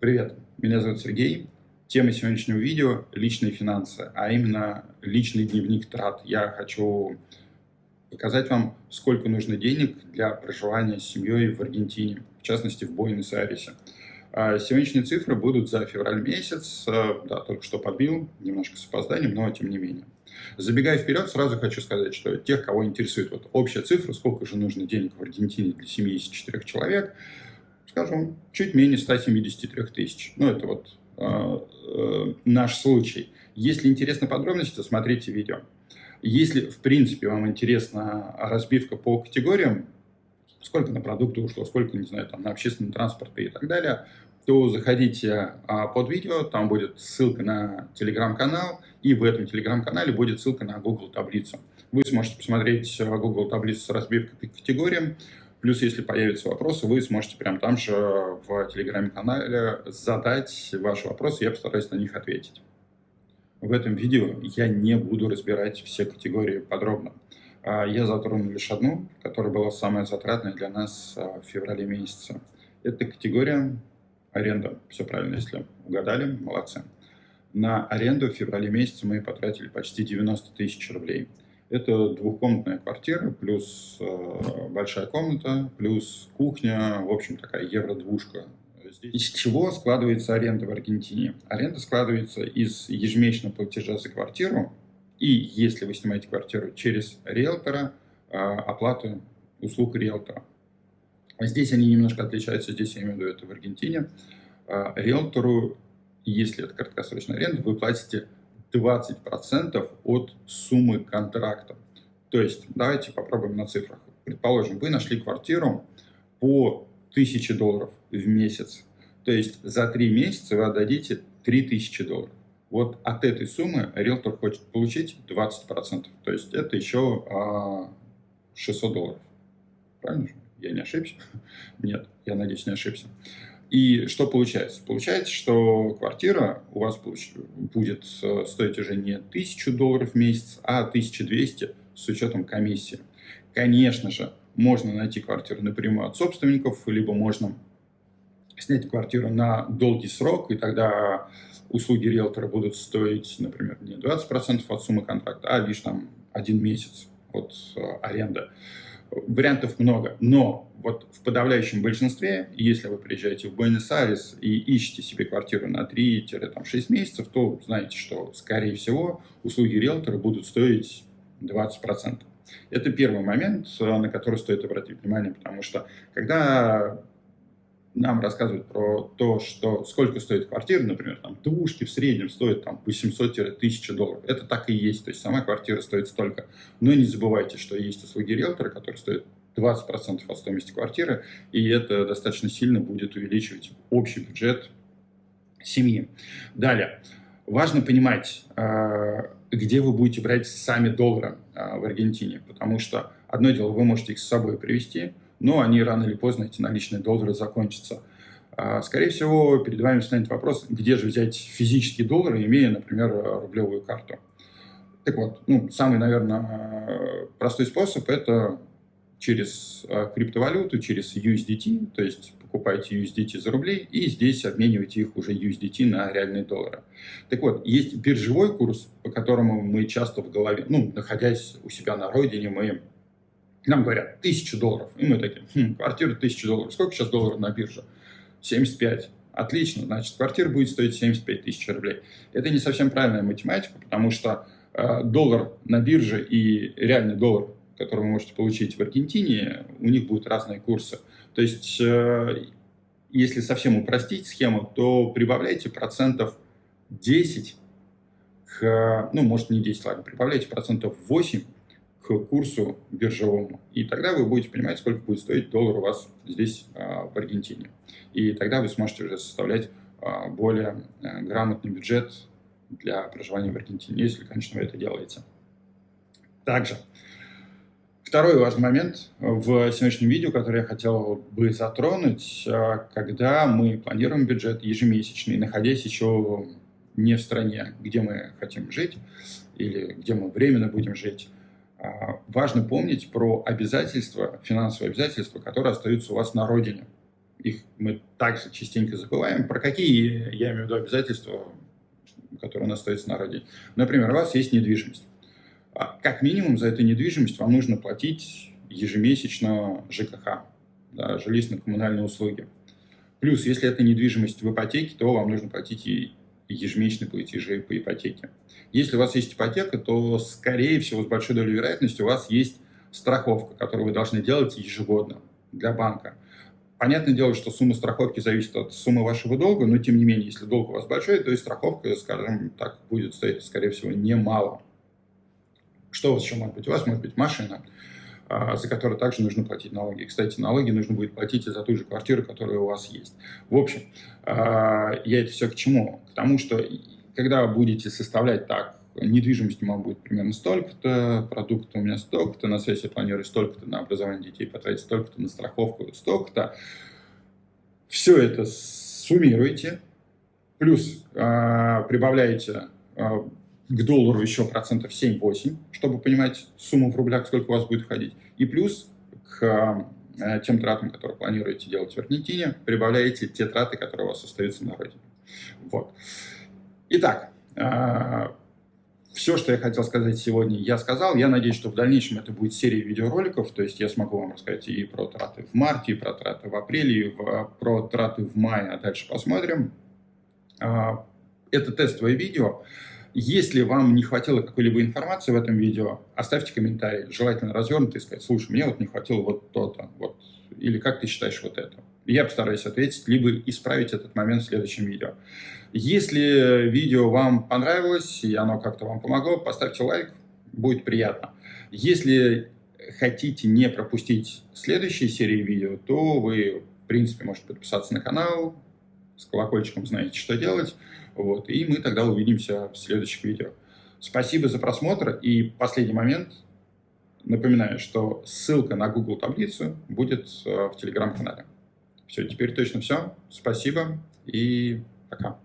Привет, меня зовут Сергей. Тема сегодняшнего видео – личные финансы, а именно личный дневник трат. Я хочу показать вам, сколько нужно денег для проживания с семьей в Аргентине, в частности в Буэнос-Айресе. Сегодняшние цифры будут за февраль месяц, да, только что подбил, немножко с опозданием, но тем не менее. Забегая вперед, сразу хочу сказать, что тех, кого интересует общая цифра, сколько же нужно денег в Аргентине для семьи из 4 человек, скажем, чуть менее 173 тысяч. Ну, это наш случай. Если интересны подробности, то смотрите видео. Если, в принципе, вам интересна разбивка по категориям, сколько на продукты ушло, сколько, не знаю, там, на общественный транспорт и так далее, то заходите под видео, там будет ссылка на телеграм-канал, и в этом телеграм-канале будет ссылка на Google таблицу. Вы сможете посмотреть Google таблицу с разбивкой по категориям. Плюс, если появятся вопросы, вы сможете прямо там же в телеграм-канале задать ваши вопросы, я постараюсь на них ответить. В этом видео я не буду разбирать все категории подробно. Я затрону лишь одну, которая была самая затратная для нас в феврале месяце. Это категория аренда. Все правильно, если угадали, молодцы. На аренду в феврале месяце мы потратили почти 90 тысяч рублей. Это двухкомнатная квартира, плюс большая комната, плюс кухня, в общем, такая евро-двушка. Из чего складывается аренда в Аргентине? Аренда складывается из ежемесячного платежа за квартиру, и если вы снимаете квартиру через риэлтора, оплаты услуг риэлтора. Здесь они немножко отличаются, здесь я имею в виду это в Аргентине. Риэлтору, если это краткосрочная аренда, вы платите 20% от суммы контракта. То есть, давайте попробуем на цифрах. Предположим, вы нашли квартиру по $1000 в месяц. То есть, за 3 месяца вы отдадите $3000. Вот от этой суммы риэлтор хочет получить 20%. То есть, это еще $600. Правильно же? Я не ошибся? Нет, я надеюсь, не ошибся. И что получается? Получается, что квартира у вас будет стоить уже не $1000 в месяц, а 1200 с учетом комиссии. Конечно же, можно найти квартиру напрямую от собственников, либо можно снять квартиру на долгий срок, и тогда услуги риэлтора будут стоить, например, не 20% от суммы контракта, а лишь там 1 месяц от аренды. Вариантов много, но вот в подавляющем большинстве, если вы приезжаете в Буэнос-Айрес и ищете себе квартиру на 3-6 месяцев, то знаете, что, скорее всего, услуги риэлтора будут стоить 20%. Это первый момент, на который стоит обратить внимание, потому что когда нам рассказывают про то, что сколько стоит квартира, например, там двушки в среднем стоят там $800-1000. Это так и есть, то есть сама квартира стоит столько. Но не забывайте, что есть услуги риэлтора, которые стоят 20% от стоимости квартиры, и это достаточно сильно будет увеличивать общий бюджет семьи. Далее, важно понимать, где вы будете брать сами доллары в Аргентине, потому что одно дело, вы можете их с собой привезти, но они рано или поздно, эти наличные доллары, закончатся. Скорее всего, перед вами встанет вопрос, где же взять физические доллары, имея, например, рублевую карту. Так вот, самый, наверное, простой способ – это через криптовалюту, через USDT, то есть покупаете USDT за рубли и здесь обмениваете их уже USDT на реальные доллары. Так вот, есть биржевой курс, по которому мы часто в голове, находясь у себя на родине, нам говорят $1000, и мы такие, квартира $1000, сколько сейчас долларов на бирже? 75. Отлично, значит, квартира будет стоить 75 тысяч рублей. Это не совсем правильная математика, потому что доллар на бирже и реальный доллар, который вы можете получить в Аргентине, у них будут разные курсы. То есть, если совсем упростить схему, то прибавляйте процентов 10 может не 10, ладно, прибавляйте процентов 8 к курсу биржевому. И тогда вы будете понимать, сколько будет стоить доллар у вас здесь, в Аргентине. И тогда вы сможете уже составлять более грамотный бюджет для проживания в Аргентине, если, конечно, вы это делаете. Также, второй важный момент в сегодняшнем видео, который я хотел бы затронуть, когда мы планируем бюджет ежемесячный, находясь еще не в стране, где мы хотим жить, или где мы временно будем жить, важно помнить про обязательства, финансовые обязательства, которые остаются у вас на родине. их мы также частенько забываем. Про какие, я имею в виду, обязательства, которые у нас остаются на родине? Например, у вас есть недвижимость. Как минимум за эту недвижимость вам нужно платить ежемесячно ЖКХ, да, жилищно-коммунальные услуги. Плюс, если это недвижимость в ипотеке, то вам нужно платить и ежемесячные платежи по ипотеке. Если у вас есть ипотека, то, скорее всего, с большой долей вероятности у вас есть страховка, которую вы должны делать ежегодно для банка. Понятное дело, что сумма страховки зависит от суммы вашего долга, но, тем не менее, если долг у вас большой, то и страховка, скажем так, будет стоить, скорее всего, немало. Что у вас еще может быть? У вас может быть машина, за которую также нужно платить налоги. Кстати, налоги нужно будет платить и за ту же квартиру, которая у вас есть. В общем, я это все к чему? К тому, что когда будете составлять так, недвижимость у меня будет примерно столько-то, продукты у меня столько-то, на связь я планирую столько-то, на образование детей потратить столько-то, на страховку столько-то. Все это суммируете, плюс прибавляете к доллару еще процентов 7-8, чтобы понимать сумму в рублях, сколько у вас будет входить. И плюс к тем тратам, которые планируете делать в Аргентине, прибавляете те траты, которые у вас остаются на родине. Вот. Итак, все, что я хотел сказать сегодня, я сказал. Я надеюсь, что в дальнейшем это будет серия видеороликов, то есть я смогу вам рассказать и про траты в марте, и про траты в апреле, и про траты в мае, а дальше посмотрим. Это тестовое видео. Если вам не хватило какой-либо информации в этом видео, оставьте комментарий, желательно развернутый, и сказать: слушай, мне вот не хватило вот то-то, вот, или как ты считаешь вот это. Я постараюсь ответить, либо исправить этот момент в следующем видео. Если видео вам понравилось, и оно как-то вам помогло, поставьте лайк, будет приятно. Если хотите не пропустить следующие серии видео, то вы, в принципе, можете подписаться на канал, с колокольчиком знаете, что делать. Вот, и мы тогда увидимся в следующих видео. Спасибо за просмотр. И последний момент. Напоминаю, что ссылка на Google таблицу будет в Telegram-канале. Все, теперь точно все. Спасибо и пока.